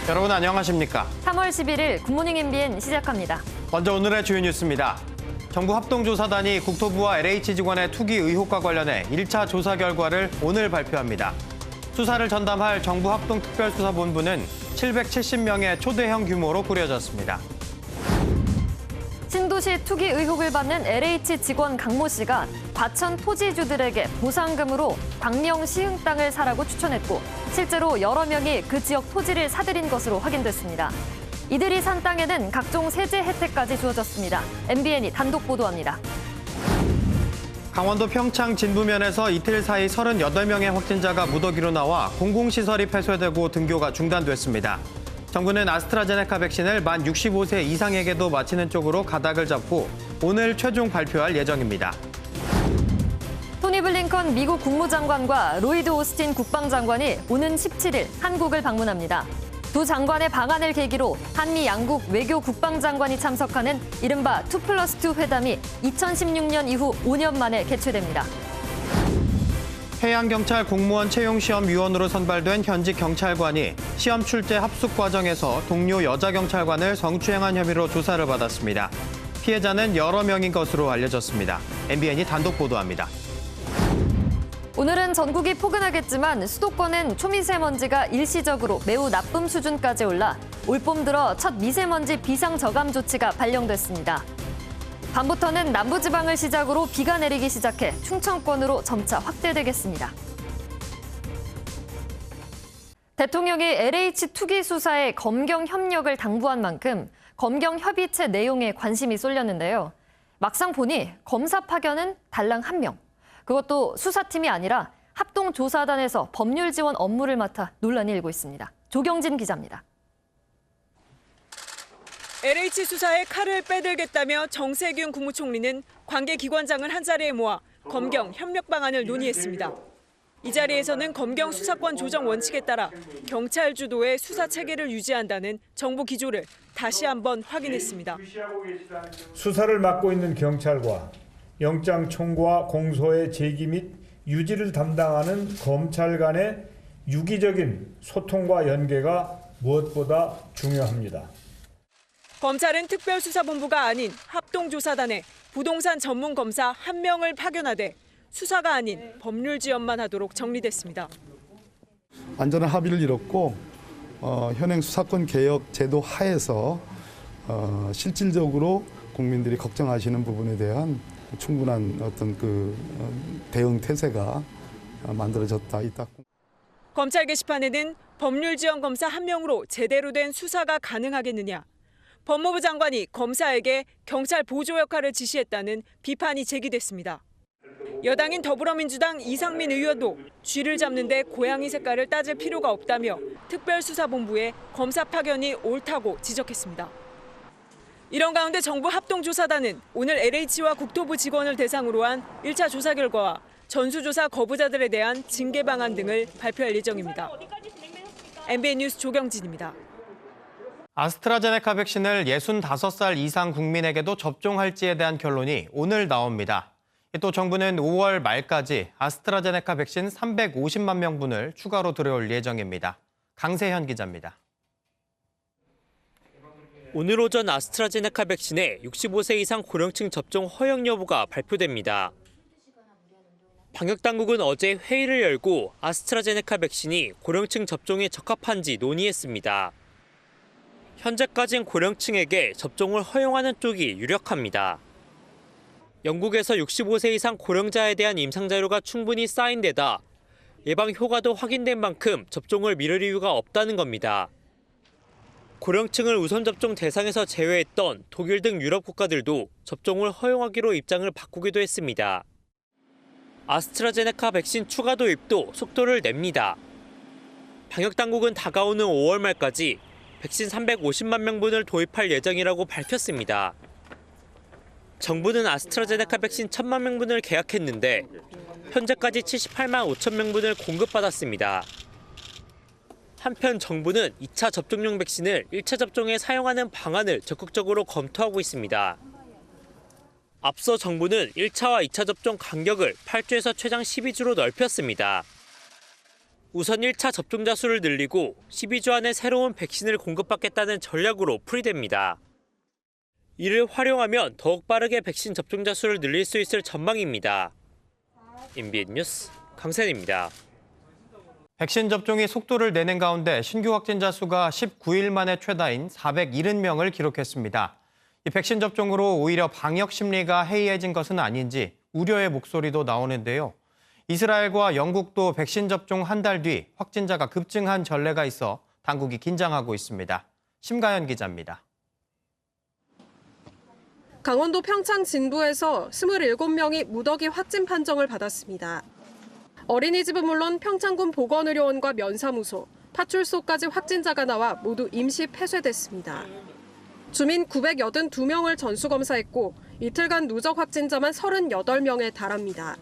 여러분 안녕하십니까? 3월 11일 굿모닝 MBN 시작합니다. 먼저 오늘의 주요 뉴스입니다. 정부 합동조사단이 국토부와 LH 직원의 투기 의혹과 관련해 1차 조사 결과를 오늘 발표합니다. 수사를 전담할 정부 합동특별수사본부는 770명의 초대형 규모로 꾸려졌습니다. 신도시 투기 의혹을 받는 LH 직원 강모 씨가 과천 토지주들에게 보상금으로 광명 시흥 땅을 사라고 추천했고 실제로 여러 명이 그 지역 토지를 사들인 것으로 확인됐습니다. 이들이 산 땅에는 각종 세제 혜택까지 주어졌습니다. MBN이 단독 보도합니다. 강원도 평창 진부면에서 이틀 사이 38명의 확진자가 무더기로 나와 공공시설이 폐쇄되고 등교가 중단됐습니다. 정부는 아스트라제네카 백신을 만 65세 이상에게도 맞히는 쪽으로 가닥을 잡고 오늘 최종 발표할 예정입니다. 토니 블링컨 미국 국무장관과 로이드 오스틴 국방장관이 오는 17일 한국을 방문합니다. 두 장관의 방한을 계기로 한미 양국 외교 국방장관이 참석하는 이른바 2+2 회담이 2016년 이후 5년 만에 개최됩니다. 해양경찰 공무원 채용시험위원으로 선발된 현직 경찰관이 시험 출제 합숙 과정에서 동료 여자 경찰관을 성추행한 혐의로 조사를 받았습니다. 피해자는 여러 명인 것으로 알려졌습니다. MBN이 단독 보도합니다. 오늘은 전국이 포근하겠지만 수도권은 초미세먼지가 일시적으로 매우 나쁨 수준까지 올라 올봄 들어 첫 미세먼지 비상저감 조치가 발령됐습니다. 밤부터는 남부지방을 시작으로 비가 내리기 시작해 충청권으로 점차 확대되겠습니다. 대통령이 LH 투기 수사에 검경 협력을 당부한 만큼 검경 협의체 내용에 관심이 쏠렸는데요. 막상 보니 검사 파견은 달랑 1명. 그것도 수사팀이 아니라 합동조사단에서 법률 지원 업무를 맡아 논란이 일고 있습니다. 조경진 기자입니다. LH 수사에 칼을 빼들겠다며 정세균 국무총리는 관계기관장을 한자리에 모아 검경 협력 방안을 논의했습니다. 이 자리에서는 검경 수사권 조정 원칙에 따라 경찰 주도의 수사 체계를 유지한다는 정부 기조를 다시 한번 확인했습니다. 수사를 맡고 있는 경찰과 영장 청구와 공소의 제기 및 유지를 담당하는 검찰 간의 유기적인 소통과 연계가 무엇보다 중요합니다. 검찰은 특별수사본부가 아닌 합동조사단에 부동산 전문검사 1명을 파견하되 수사가 아닌 법률 지원만 하도록 정리됐습니다. 완전한 합의를 이뤘고 현행 수사권 개혁 제도 하에서 실질적으로 국민들이 걱정하시는 부분에 대한 충분한 어떤 대응 태세가 만들어졌다. 검찰 게시판에는 법률 지원 검사 1명으로 제대로 된 수사가 가능하겠느냐. 법무부 장관이 검사에게 경찰 보조 역할을 지시했다는 비판이 제기됐습니다. 여당인 더불어민주당 이상민 의원도 쥐를 잡는 데 고양이 색깔을 따질 필요가 없다며 특별수사본부에 검사 파견이 옳다고 지적했습니다. 이런 가운데 정부 합동조사단은 오늘 LH와 국토부 직원을 대상으로 한 1차 조사 결과와 전수조사 거부자들에 대한 징계 방안 등을 발표할 예정입니다. MBN 뉴스 조경진입니다. 아스트라제네카 백신을 65살 이상 국민에게도 접종할지에 대한 결론이 오늘 나옵니다. 또 정부는 5월 말까지 아스트라제네카 백신 350만 명분을 추가로 들여올 예정입니다. 강세현 기자입니다. 오늘 오전 아스트라제네카 백신의 65세 이상 고령층 접종 허용 여부가 발표됩니다. 방역당국은 어제 회의를 열고 아스트라제네카 백신이 고령층 접종에 적합한지 논의했습니다. 현재까지는 고령층에게 접종을 허용하는 쪽이 유력합니다. 영국에서 65세 이상 고령자에 대한 임상 자료가 충분히 쌓인 데다 예방 효과도 확인된 만큼 접종을 미룰 이유가 없다는 겁니다. 고령층을 우선 접종 대상에서 제외했던 독일 등 유럽 국가들도 접종을 허용하기로 입장을 바꾸기도 했습니다. 아스트라제네카 백신 추가 도입도 속도를 냅니다. 방역당국은 다가오는 5월 말까지 백신 350만 명분을 도입할 예정이라고 밝혔습니다. 정부는 아스트라제네카 백신 1,000만 명분을 계약했는데 현재까지 78만 5천 명분을 공급받았습니다. 한편 정부는 2차 접종용 백신을 1차 접종에 사용하는 방안을 적극적으로 검토하고 있습니다. 앞서 정부는 1차와 2차 접종 간격을 8주에서 최장 12주로 넓혔습니다. 우선 1차 접종자 수를 늘리고 12주 안에 새로운 백신을 공급받겠다는 전략으로 풀이됩니다. 이를 활용하면 더욱 빠르게 백신 접종자 수를 늘릴 수 있을 전망입니다. MBN 뉴스 강산입니다. 백신 접종이 속도를 내는 가운데 신규 확진자 수가 19일 만에 최다인 470명을 기록했습니다. 이 백신 접종으로 오히려 방역 심리가 해이해진 것은 아닌지 우려의 목소리도 나오는데요. 이스라엘과 영국도 백신 접종 한 달 뒤 확진자가 급증한 전례가 있어 당국이 긴장하고 있습니다. 심가연 기자입니다. 강원도 평창 진부에서 27명이 무더기 확진 판정을 받았습니다. 어린이집은 물론 평창군 보건의료원과 면사무소, 파출소까지 확진자가 나와 모두 임시 폐쇄됐습니다. 주민 982명을 전수검사했고 이틀간 누적 확진자만 38명에 달합니다.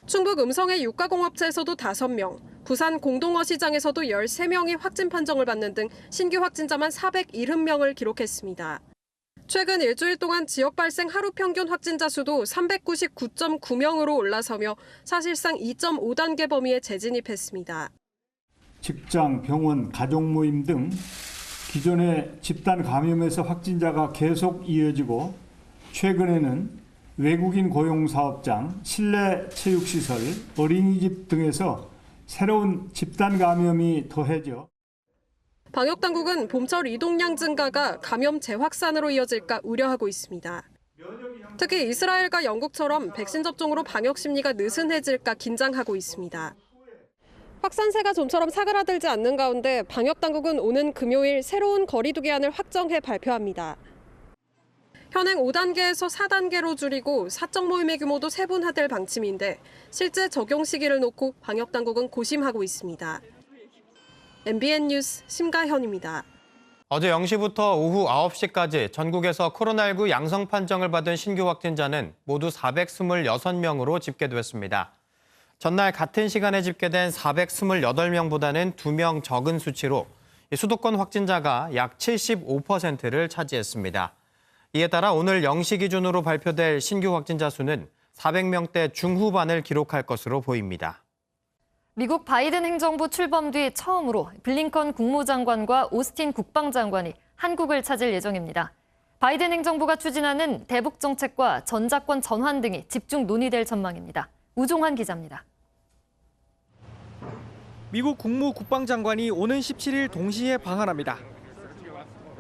충북 음성의 육가공업체에서도 5명, 부산 공동어시장에서도 13명이 확진 판정을 받는 등 신규 확진자만 470명을 기록했습니다. 최근 일주일 동안 지역 발생 하루 평균 확진자 수도 399.9명으로 올라서며 사실상 2.5단계 범위에 재진입했습니다. 직장, 병원, 가족 모임 등 기존의 집단 감염에서 확진자가 계속 이어지고 최근에는 외국인 고용 사업장, 실내 체육시설, 어린이집 등에서 새로운 집단 감염이 더해져 방역당국은 봄철 이동량 증가가 감염 재확산으로 이어질까 우려하고 있습니다. 특히 이스라엘과 영국처럼 백신 접종으로 방역 심리가 느슨해질까 긴장하고 있습니다. 확산세가 좀처럼 사그라들지 않는 가운데 방역당국은 오는 금요일 새로운 거리 두기안을 확정해 발표합니다. 현행 5단계에서 4단계로 줄이고 사적 모임의 규모도 세분화될 방침인데 실제 적용 시기를 놓고 방역당국은 고심하고 있습니다. MBN 뉴스 심가현입니다. 어제 0시부터 오후 9시까지 전국에서 코로나19 양성 판정을 받은 신규 확진자는 모두 426명으로 집계됐습니다. 전날 같은 시간에 집계된 428명보다는 2명 적은 수치로 수도권 확진자가 약 75%를 차지했습니다. 이에 따라 오늘 0시 기준으로 발표될 신규 확진자 수는 400명대 중후반을 기록할 것으로 보입니다. 미국 바이든 행정부 출범 뒤 처음으로 블링컨 국무장관과 오스틴 국방장관이 한국을 찾을 예정입니다. 바이든 행정부가 추진하는 대북 정책과 전작권 전환 등이 집중 논의될 전망입니다. 우종환 기자입니다. 미국 국무국방장관이 오는 17일 동시에 방한합니다.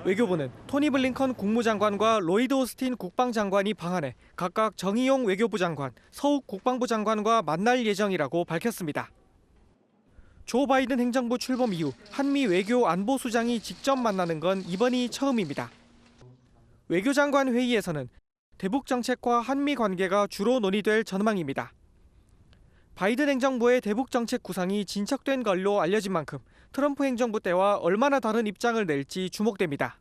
외교부는 토니 블링컨 국무장관과 로이드 오스틴 국방장관이 방한해 각각 정의용 외교부 장관, 서욱 국방부 장관과 만날 예정이라고 밝혔습니다. 조 바이든 행정부 출범 이후 한미 외교 안보수장이 직접 만나는 건 이번이 처음입니다. 외교장관 회의에서는 대북 정책과 한미 관계가 주로 논의될 전망입니다. 바이든 행정부의 대북 정책 구상이 진척된 걸로 알려진 만큼 트럼프 행정부 때와 얼마나 다른 입장을 낼지 주목됩니다.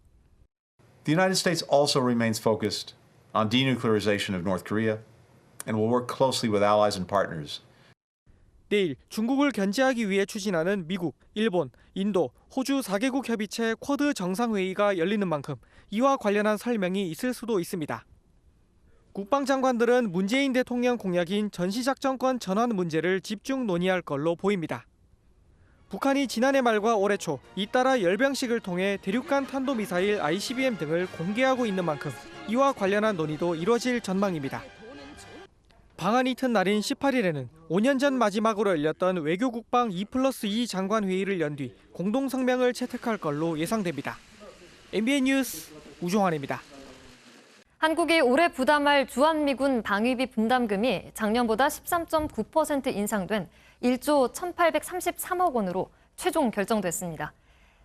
The United States also remains focused on denuclearization of North Korea and will work closely with allies and partners. 내일 중국을 견제하기 위해 추진하는 미국, 일본, 인도, 호주 4개국 협의체 쿼드 정상회의가 열리는 만큼 이와 관련한 설명이 있을 수도 있습니다. 국방장관들은 문재인 대통령 공약인 전시작전권 전환 문제를 집중 논의할 걸로 보입니다. 북한이 지난해 말과 올해 초 잇따라 열병식을 통해 대륙간 탄도미사일 ICBM 등을 공개하고 있는 만큼 이와 관련한 논의도 이뤄질 전망입니다. 방한 이튿 날인 18일에는 5년 전 마지막으로 열렸던 외교국방 2+2 장관회의를 연 뒤 공동성명을 채택할 걸로 예상됩니다. MBN 뉴스 우종환입니다. 한국이 올해 부담할 주한미군 방위비 분담금이 작년보다 13.9% 인상된 1조 1,833억 원으로 최종 결정됐습니다.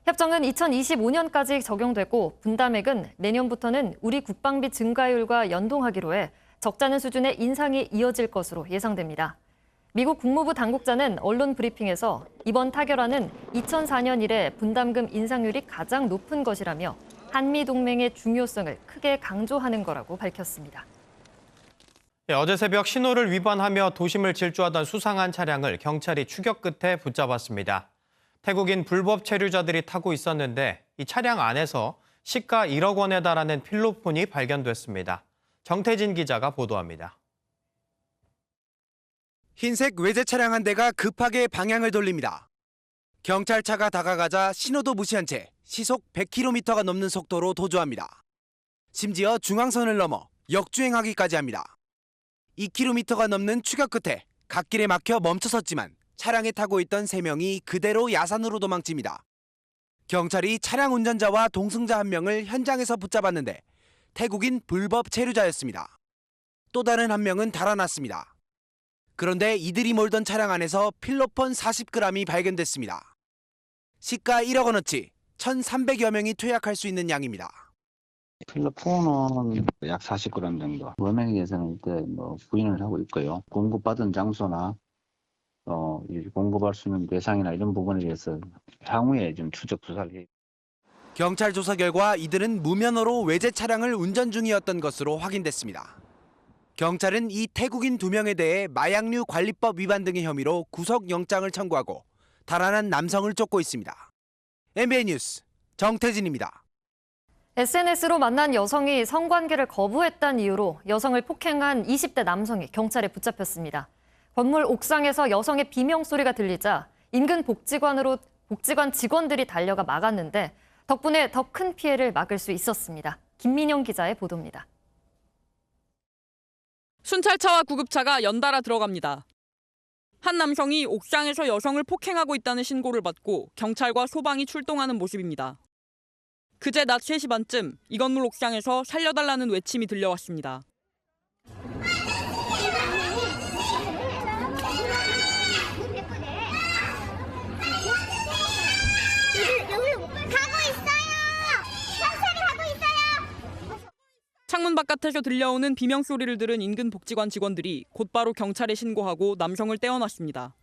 협정은 2025년까지 적용되고 분담액은 내년부터는 우리 국방비 증가율과 연동하기로 해 적잖은 수준의 인상이 이어질 것으로 예상됩니다. 미국 국무부 당국자는 언론 브리핑에서 이번 타결안은 2004년 이래 분담금 인상률이 가장 높은 것이라며 한미동맹의 중요성을 크게 강조하는 거라고 밝혔습니다. 어제 새벽 신호를 위반하며 도심을 질주하던 수상한 차량을 경찰이 추격 끝에 붙잡았습니다. 태국인 불법 체류자들이 타고 있었는데 이 차량 안에서 시가 1억 원에 달하는 필로폰이 발견됐습니다. 정태진 기자가 보도합니다. 흰색 외제 차량 한 대가 급하게 방향을 돌립니다. 경찰차가 다가가자 신호도 무시한 채 시속 100km가 넘는 속도로 도주합니다. 심지어 중앙선을 넘어 역주행하기까지 합니다. 2km가 넘는 추격 끝에 갓길에 막혀 멈춰섰지만 차량에 타고 있던 3명이 그대로 야산으로 도망칩니다. 경찰이 차량 운전자와 동승자 1명을 현장에서 붙잡았는데 태국인 불법 체류자였습니다. 또 다른 1명은 달아났습니다. 그런데 이들이 몰던 차량 안에서 필로폰 40g이 발견됐습니다. 시가 1억 원어치 1,300여 명이 투약할 수 있는 양입니다. 필로폰은 약 40g 정도. 범행에서는 이때 부인을 하고 있고요. 공급받은 장소나 공급할 수 있는 대상이나 이런 부분에 대해서 향후에 좀 추적 수사를 해. 경찰 조사 결과 이들은 무면허로 외제 차량을 운전 중이었던 것으로 확인됐습니다. 경찰은 이 태국인 2명에 대해 마약류 관리법 위반 등의 혐의로 구속영장을 청구하고 달아난 남성을 쫓고 있습니다. MBN 뉴스 정태진입니다. SNS로 만난 여성이 성관계를 거부했다는 이유로 여성을 폭행한 20대 남성이 경찰에 붙잡혔습니다. 건물 옥상에서 여성의 비명소리가 들리자 인근 복지관 직원들이 달려가 막았는데 덕분에 더 큰 피해를 막을 수 있었습니다. 김민영 기자의 보도입니다. 순찰차와 구급차가 연달아 들어갑니다. 한 남성이 옥상에서 여성을 폭행하고 있다는 신고를 받고 경찰과 소방이 출동하는 모습입니다. 그제 낮 3시 반쯤 이 건물 옥상에서 살려달라는 외침이 들려왔습니다. 창문 바깥에서 들려오는 비명소리를 들은 인근 복지관 직원들이 곧바로 경찰에 신고하고 남성을 떼어놨습니다.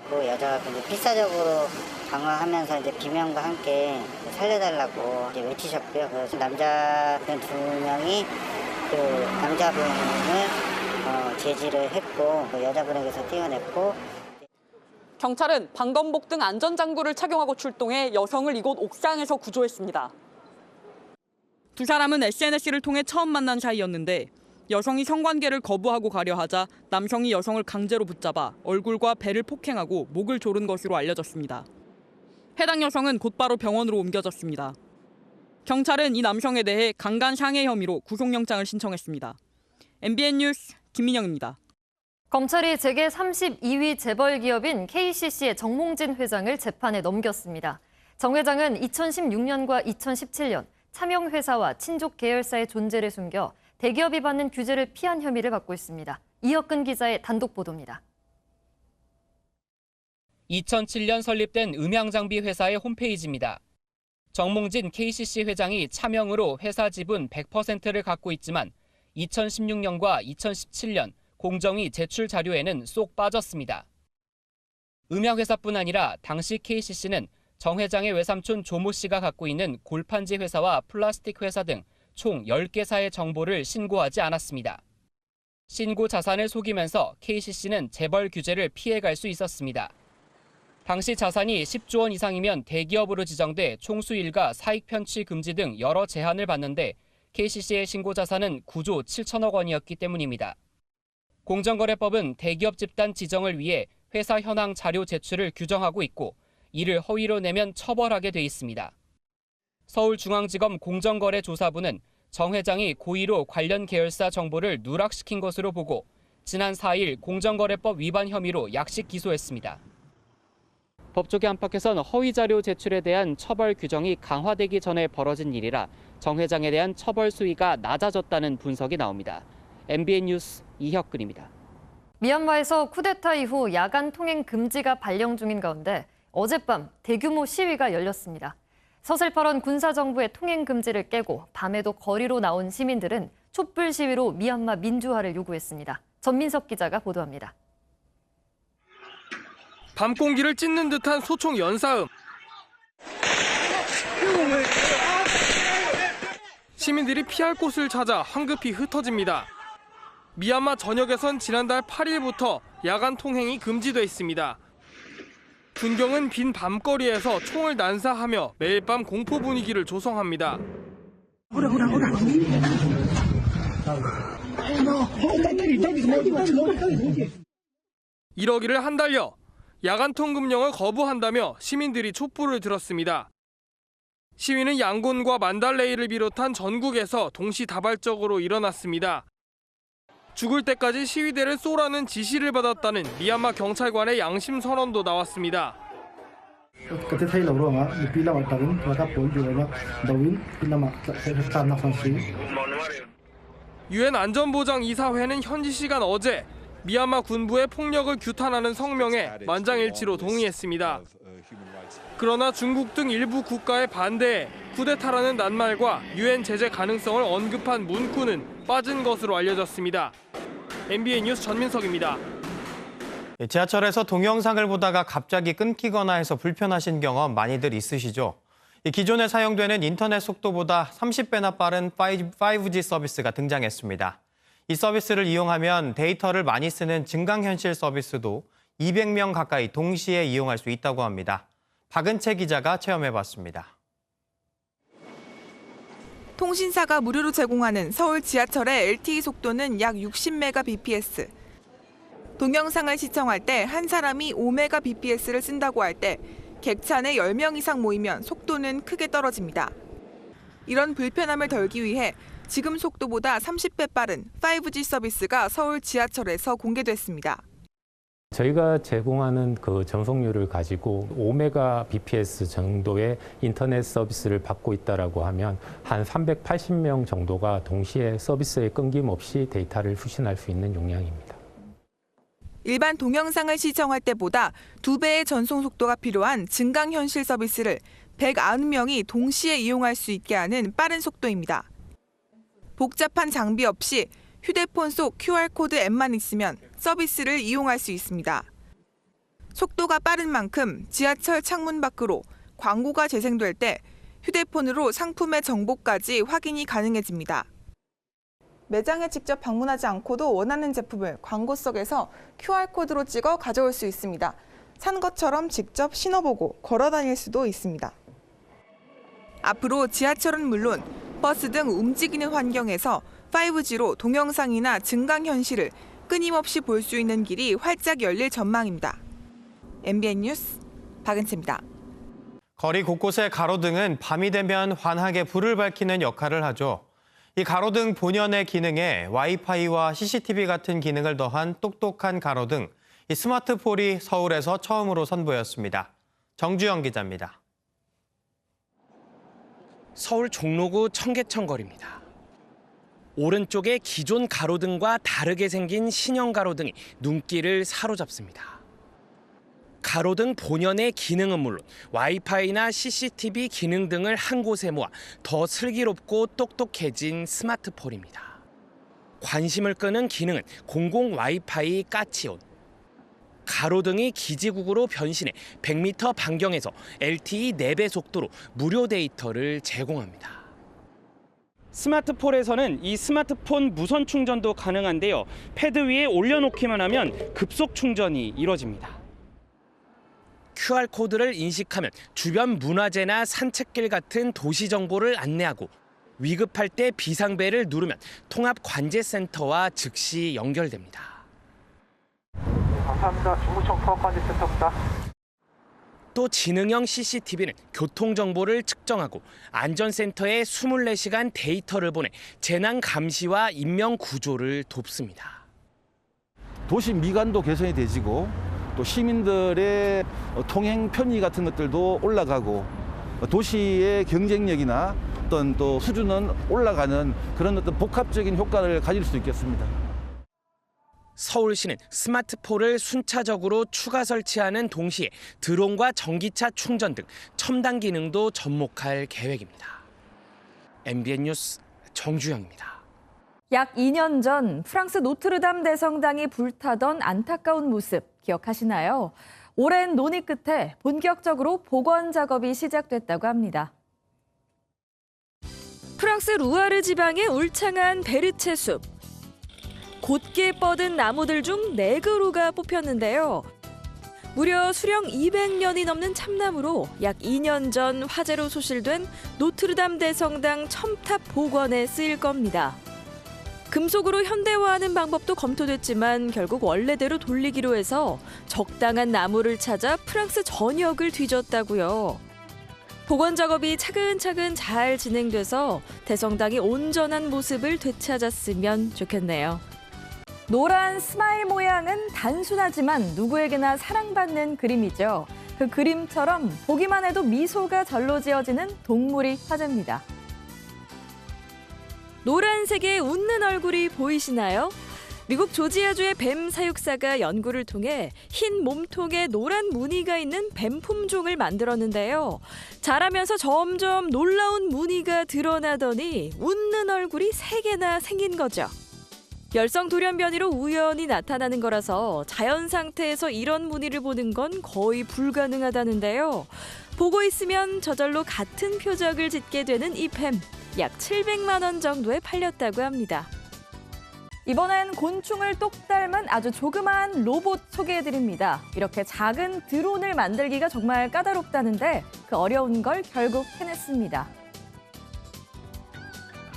그 여자가 필사적으로 방어하면서 비명과 함께 살려달라고 외치셨고요. 그 남자분 2명이 그 남자분을 제지를 했고 그 여자분에게서 떼어냈고. 경찰은 방검복 등 안전장구를 착용하고 출동해 여성을 이곳 옥상에서 구조했습니다. 2 사람은 SNS를 통해 처음 만난 사이였는데 여성이 성관계를 거부하고 가려 하자 남성이 여성을 강제로 붙잡아 얼굴과 배를 폭행하고 목을 조른 것으로 알려졌습니다. 해당 여성은 곧바로 병원으로 옮겨졌습니다. 경찰은 이 남성에 대해 강간상해 혐의로 구속영장을 신청했습니다. MBN 뉴스 김민영입니다. 검찰이 재계 32위 재벌 기업인 KCC의 정몽진 회장을 재판에 넘겼습니다. 정 회장은 2016년과 2017년 차명회사와 친족 계열사의 존재를 숨겨 대기업이 받는 규제를 피한 혐의를 받고 있습니다. 이혁근 기자의 단독 보도입니다. 2007년 설립된 음향장비 회사의 홈페이지입니다. 정몽진 KCC 회장이 차명으로 회사 지분 100%를 갖고 있지만 2016년과 2017년 공정위 제출 자료에는 쏙 빠졌습니다. 음향회사뿐 아니라 당시 KCC는 정 회장의 외삼촌 조모 씨가 갖고 있는 골판지 회사와 플라스틱 회사 등 총 10개사의 정보를 신고하지 않았습니다. 신고 자산을 속이면서 KCC는 재벌 규제를 피해갈 수 있었습니다. 당시 자산이 10조 원 이상이면 대기업으로 지정돼 총수일가 사익 편취 금지 등 여러 제한을 받는데 KCC의 신고 자산은 9조 7천억 원이었기 때문입니다. 공정거래법은 대기업 집단 지정을 위해 회사 현황 자료 제출을 규정하고 있고 이를 허위로 내면 처벌하게 돼 있습니다. 서울중앙지검 공정거래조사부는 정 회장이 고의로 관련 계열사 정보를 누락시킨 것으로 보고 지난 4일 공정거래법 위반 혐의로 약식 기소했습니다. 법조계 안팎에선 허위 자료 제출에 대한 처벌 규정이 강화되기 전에 벌어진 일이라 정 회장에 대한 처벌 수위가 낮아졌다는 분석이 나옵니다. MBN 뉴스 이혁근입니다. 미얀마에서 쿠데타 이후 야간 통행 금지가 발령 중인 가운데 어젯밤 대규모 시위가 열렸습니다. 서슬퍼런 군사정부의 통행 금지를 깨고 밤에도 거리로 나온 시민들은 촛불 시위로 미얀마 민주화를 요구했습니다. 전민석 기자가 보도합니다. 밤 공기를 찢는 듯한 소총 연사음. 시민들이 피할 곳을 찾아 황급히 흩어집니다. 미얀마 전역에선 지난달 8일부터 야간 통행이 금지돼 있습니다. 군경은 빈 밤거리에서 총을 난사하며 매일 밤 공포 분위기를 조성합니다. 이러기를 한 달여 야간 통금령을 거부한다며 시민들이 촛불을 들었습니다. 시위는 양곤과 만달레이를 비롯한 전국에서 동시다발적으로 일어났습니다. 죽을 때까지 시위대를 쏘라는 지시를 받았다는 미얀마 경찰관의 양심 선언도 나왔습니다. 유엔 안전보장이사회는 현지 시간 어제 미얀마 군부의 폭력을 규탄하는 성명에 만장일치로 동의했습니다. 그러나 중국 등 일부 국가의 반대에 쿠데타라는 낱말과 유엔 제재 가능성을 언급한 문구는 빠진 것으로 알려졌습니다. MBN 뉴스 전민석입니다. 지하철에서 동영상을 보다가 갑자기 끊기거나 해서 불편하신 경험 많이들 있으시죠? 기존에 사용되는 인터넷 속도보다 30배나 빠른 5G 서비스가 등장했습니다. 이 서비스를 이용하면 데이터를 많이 쓰는 증강현실 서비스도 200명 가까이 동시에 이용할 수 있다고 합니다. 박은채 기자가 체험해봤습니다. 통신사가 무료로 제공하는 서울 지하철의 LTE 속도는 약 60Mbps. 동영상을 시청할 때 한 사람이 5Mbps를 쓴다고 할 때 객차 내 10명 이상 모이면 속도는 크게 떨어집니다. 이런 불편함을 덜기 위해 지금 속도보다 30배 빠른 5G 서비스가 서울 지하철에서 공개됐습니다. 저희가 제공하는 그 전송률을 가지고 5Mbps 정도의 인터넷 서비스를 받고 있다라고 하면 한 380명 정도가 동시에 서비스에 끊김없이 데이터를 수신할 수 있는 용량입니다. 일반 동영상을 시청할 때보다 2배의 전송 속도가 필요한 증강현실 서비스를 190명이 동시에 이용할 수 있게 하는 빠른 속도입니다. 복잡한 장비 없이 휴대폰 속 QR코드 앱만 있으면 서비스를 이용할 수 있습니다. 속도가 빠른 만큼 지하철 창문 밖으로 광고가 재생될 때 휴대폰으로 상품의 정보까지 확인이 가능해집니다. 매장에 직접 방문하지 않고도 원하는 제품을 광고 속에서 QR코드로 찍어 가져올 수 있습니다. 산 것처럼 직접 신어보고 걸어 다닐 수도 있습니다. 앞으로 지하철은 물론 버스 등 움직이는 환경에서 5G로 동영상이나 증강현실을 끊임없이 볼 수 있는 길이 활짝 열릴 전망입니다. MBN 뉴스 박은채입니다. 거리 곳곳의 가로등은 밤이 되면 환하게 불을 밝히는 역할을 하죠. 이 가로등 본연의 기능에 와이파이와 CCTV 같은 기능을 더한 똑똑한 가로등, 이 스마트폴이 서울에서 처음으로 선보였습니다. 정주영 기자입니다. 서울 종로구 청계천 거리입니다. 오른쪽에 기존 가로등과 다르게 생긴 신형 가로등이 눈길을 사로잡습니다. 가로등 본연의 기능은 물론 와이파이나 CCTV 기능 등을 한 곳에 모아 더 슬기롭고 똑똑해진 스마트폴입니다. 관심을 끄는 기능은 공공 와이파이 까치온. 가로등이 기지국으로 변신해 100m 반경에서 LTE 4배 속도로 무료 데이터를 제공합니다. 스마트폴에서는 이 스마트폰 무선 충전도 가능한데요. 패드 위에 올려놓기만 하면 급속 충전이 이루어집니다. QR코드를 인식하면 주변 문화재나 산책길 같은 도시 정보를 안내하고 위급할 때 비상벨을 누르면 통합 관제센터와 즉시 연결됩니다. 감사합니다. 중구청 통합관제센터입니다. 또 지능형 CCTV는 교통정보를 측정하고 안전센터에 24시간 데이터를 보내 재난 감시와 인명 구조를 돕습니다. 도시 미관도 개선이 되지고 또 시민들의 통행 편의 같은 것들도 올라가고 도시의 경쟁력이나 어떤 또 수준은 올라가는 그런 어떤 복합적인 효과를 가질 수 있겠습니다. 서울시는 스마트폴을 순차적으로 추가 설치하는 동시에 드론과 전기차 충전 등 첨단 기능도 접목할 계획입니다. MBN 뉴스 정주영입니다. 약 2년 전 프랑스 노트르담 대성당이 불타던 안타까운 모습 기억하시나요? 오랜 논의 끝에 본격적으로 복원 작업이 시작됐다고 합니다. 프랑스 루아르 지방의 울창한 베르체 숲. 곧게 뻗은 나무들 중 4그루가 뽑혔는데요. 무려 수령 200년이 넘는 참나무로 약 2년 전 화재로 소실된 노트르담 대성당 첨탑 복원에 쓰일 겁니다. 금속으로 현대화하는 방법도 검토됐지만 결국 원래대로 돌리기로 해서 적당한 나무를 찾아 프랑스 전역을 뒤졌다고요. 복원 작업이 차근차근 잘 진행돼서 대성당이 온전한 모습을 되찾았으면 좋겠네요. 노란 스마일 모양은 단순하지만 누구에게나 사랑받는 그림이죠. 그 그림처럼 보기만 해도 미소가 절로 지어지는 동물이 화제입니다. 노란색의 웃는 얼굴이 보이시나요? 미국 조지아주의 뱀 사육사가 연구를 통해 흰 몸통에 노란 무늬가 있는 뱀 품종을 만들었는데요. 자라면서 점점 놀라운 무늬가 드러나더니 웃는 얼굴이 3개나 생긴 거죠. 열성 돌연변이로 우연히 나타나는 거라서 자연 상태에서 이런 무늬를 보는 건 거의 불가능하다는데요. 보고 있으면 저절로 같은 표적을 짓게 되는 이 뱀, 약 700만 원 정도에 팔렸다고 합니다. 이번엔 곤충을 똑 닮은 아주 조그마한 로봇 소개해드립니다. 이렇게 작은 드론을 만들기가 정말 까다롭다는데 그 어려운 걸 결국 해냈습니다.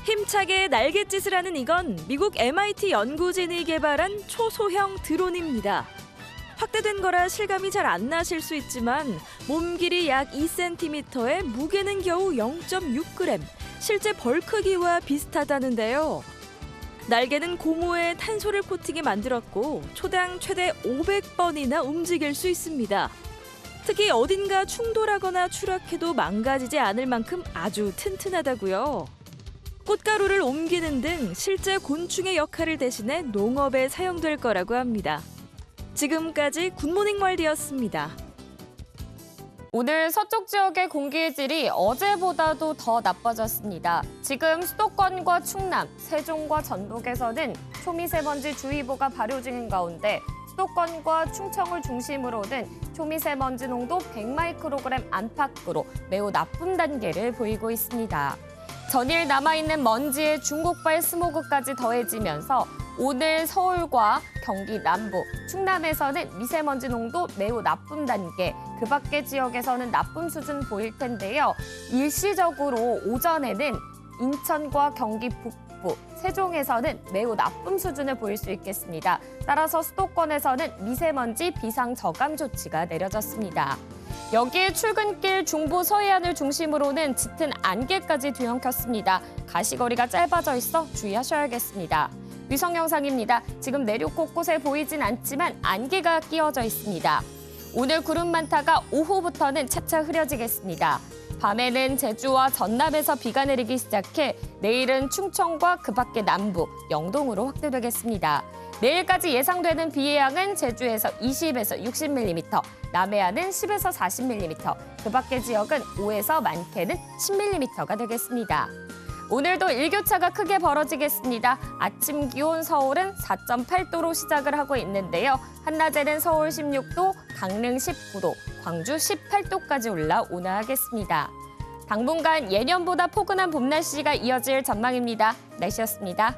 힘차게 날갯짓을 하는 이건 미국 MIT 연구진이 개발한 초소형 드론입니다. 확대된 거라 실감이 잘 안 나실 수 있지만 몸 길이 약 2cm에 무게는 겨우 0.6g, 실제 벌 크기와 비슷하다는데요. 날개는 고무에 탄소를 코팅해 만들었고 초당 최대 500번이나 움직일 수 있습니다. 특히 어딘가 충돌하거나 추락해도 망가지지 않을 만큼 아주 튼튼하다고요. 꽃가루를 옮기는 등 실제 곤충의 역할을 대신해 농업에 사용될 거라고 합니다. 지금까지 굿모닝 월드였습니다. 오늘 서쪽 지역의 공기의 질이 어제보다도 더 나빠졌습니다. 지금 수도권과 충남, 세종과 전북에서는 초미세먼지 주의보가 발효 중인 가운데 수도권과 충청을 중심으로는 초미세먼지 농도 100마이크로그램 안팎으로 매우 나쁜 단계를 보이고 있습니다. 전일 남아있는 먼지에 중국발 스모그까지 더해지면서 오늘 서울과 경기 남부, 충남에서는 미세먼지 농도 매우 나쁨 단계, 그 밖의 지역에서는 나쁨 수준 보일 텐데요. 일시적으로 오전에는 인천과 경기 북부, 세종에서는 매우 나쁨 수준을 보일 수 있겠습니다. 따라서 수도권에서는 미세먼지 비상 저감 조치가 내려졌습니다. 여기에 출근길 중부 서해안을 중심으로는 짙은 안개까지 뒤엉켰습니다. 가시거리가 짧아져 있어 주의하셔야겠습니다. 위성 영상입니다. 지금 내륙 곳곳에 보이진 않지만 안개가 끼어져 있습니다. 오늘 구름 많다가 오후부터는 차차 흐려지겠습니다. 밤에는 제주와 전남에서 비가 내리기 시작해 내일은 충청과 그 밖의 남부, 영동으로 확대되겠습니다. 내일까지 예상되는 비의 양은 제주에서 20에서 60mm, 남해안은 10에서 40mm, 그 밖의 지역은 5에서 많게는 10mm가 되겠습니다. 오늘도 일교차가 크게 벌어지겠습니다. 아침 기온 서울은 4.8도로 시작을 하고 있는데요. 한낮에는 서울 16도, 강릉 19도, 광주 18도까지 올라 온화하겠습니다. 당분간 예년보다 포근한 봄 날씨가 이어질 전망입니다. 날씨였습니다.